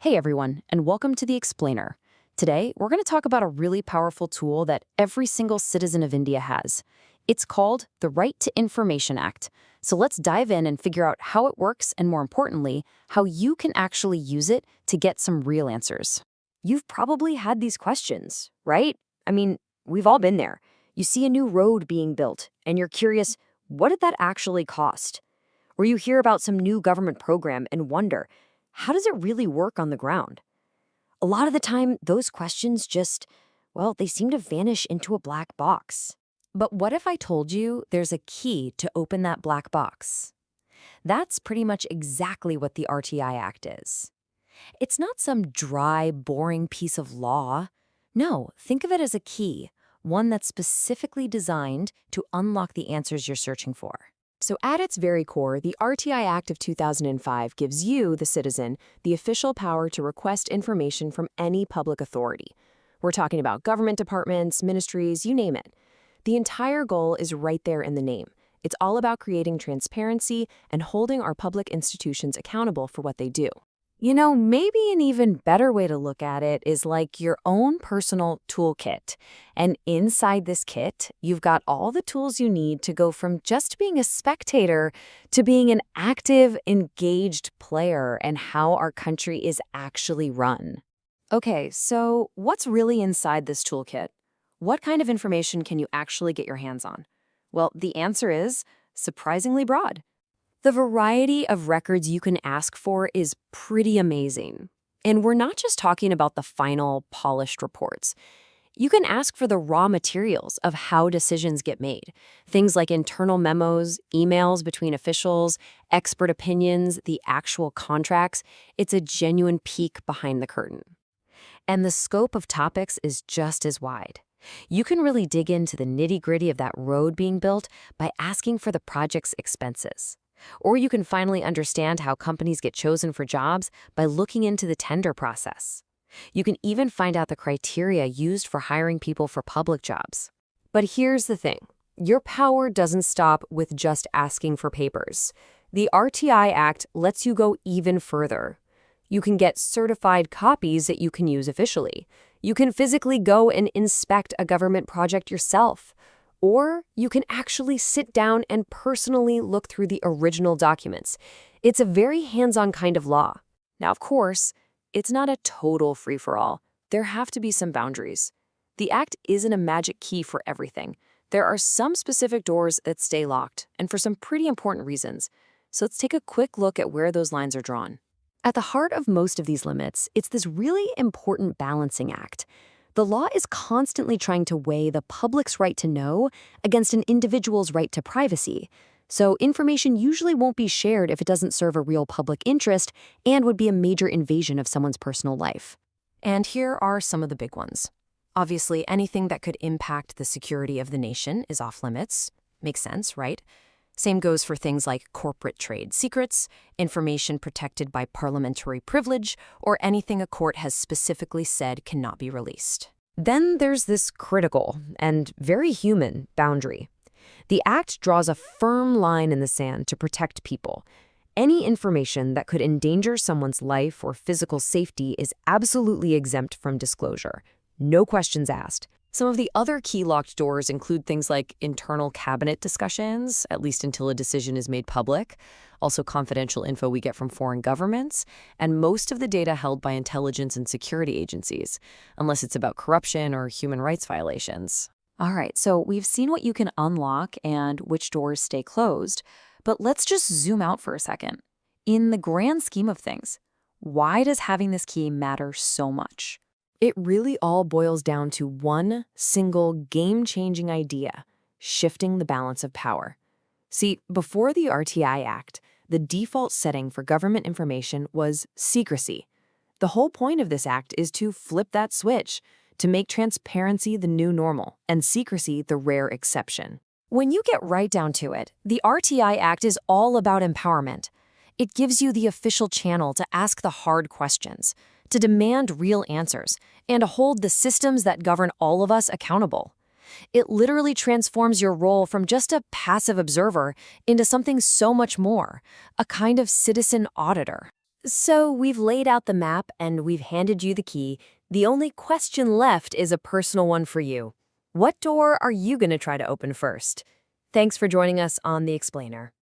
Hey everyone, and welcome to The Explainer. Today, we're going to talk about a really powerful tool that every single citizen of India has. It's called the Right to Information Act. So let's dive in and figure out how it works and, more importantly, how you can actually use it to get some real answers. You've probably had these questions, right? I mean, we've all been there. You see a new road being built, and you're curious, what did that actually cost? Or you hear about some new government program and wonder, how does it really work on the ground? A lot of the time, those questions they seem to vanish into a black box. But what if I told you there's a key to open that black box? That's pretty much exactly what the RTI Act is. It's not some dry, boring piece of law. No, think of it as a key, one that's specifically designed to unlock the answers you're searching for. So at its very core, the RTI Act of 2005 gives you, the citizen, the official power to request information from any public authority. We're talking about government departments, ministries, you name it. The entire goal is right there in the name. It's all about creating transparency and holding our public institutions accountable for what they do. You know, maybe an even better way to look at it is like your own personal toolkit. And inside this kit, you've got all the tools you need to go from just being a spectator to being an active, engaged player in how our country is actually run. Okay, so what's really inside this toolkit? What kind of information can you actually get your hands on? Well, the answer is surprisingly broad. The variety of records you can ask for is pretty amazing. And we're not just talking about the final, polished reports. You can ask for the raw materials of how decisions get made. Things like internal memos, emails between officials, expert opinions, the actual contracts. It's a genuine peek behind the curtain. And the scope of topics is just as wide. You can really dig into the nitty-gritty of that road being built by asking for the project's expenses. Or you can finally understand how companies get chosen for jobs by looking into the tender process. You can even find out the criteria used for hiring people for public jobs. But here's the thing. Your power doesn't stop with just asking for papers. The RTI Act lets you go even further. You can get certified copies that you can use officially. You can physically go and inspect a government project yourself. Or you can actually sit down and personally look through the original documents. It's a very hands-on kind of law. Now, of course, it's not a total free-for-all. There have to be some boundaries. The Act isn't a magic key for everything. There are some specific doors that stay locked, and for some pretty important reasons. So let's take a quick look at where those lines are drawn. At the heart of most of these limits, it's this really important balancing act. The law is constantly trying to weigh the public's right to know against an individual's right to privacy. So information usually won't be shared if it doesn't serve a real public interest and would be a major invasion of someone's personal life. And here are some of the big ones. Obviously, anything that could impact the security of the nation is off limits. Makes sense, right? Same goes for things like corporate trade secrets, information protected by parliamentary privilege, or anything a court has specifically said cannot be released. Then there's this critical and very human boundary. The Act draws a firm line in the sand to protect people. Any information that could endanger someone's life or physical safety is absolutely exempt from disclosure. No questions asked. Some of the other key locked doors include things like internal cabinet discussions, at least until a decision is made public, also confidential info we get from foreign governments, and most of the data held by intelligence and security agencies, unless it's about corruption or human rights violations. All right, so we've seen what you can unlock and which doors stay closed, but let's just zoom out for a second. In the grand scheme of things, why does having this key matter so much? It really all boils down to one single game-changing idea: shifting the balance of power. See, before the RTI Act, the default setting for government information was secrecy. The whole point of this act is to flip that switch, to make transparency the new normal and secrecy the rare exception. When you get right down to it, the RTI Act is all about empowerment. It gives you the official channel to ask the hard questions, to demand real answers, and to hold the systems that govern all of us accountable. It literally transforms your role from just a passive observer into something so much more, a kind of citizen auditor. So we've laid out the map and we've handed you the key. The only question left is a personal one for you. What door are you going to try to open first? Thanks for joining us on The Explainer.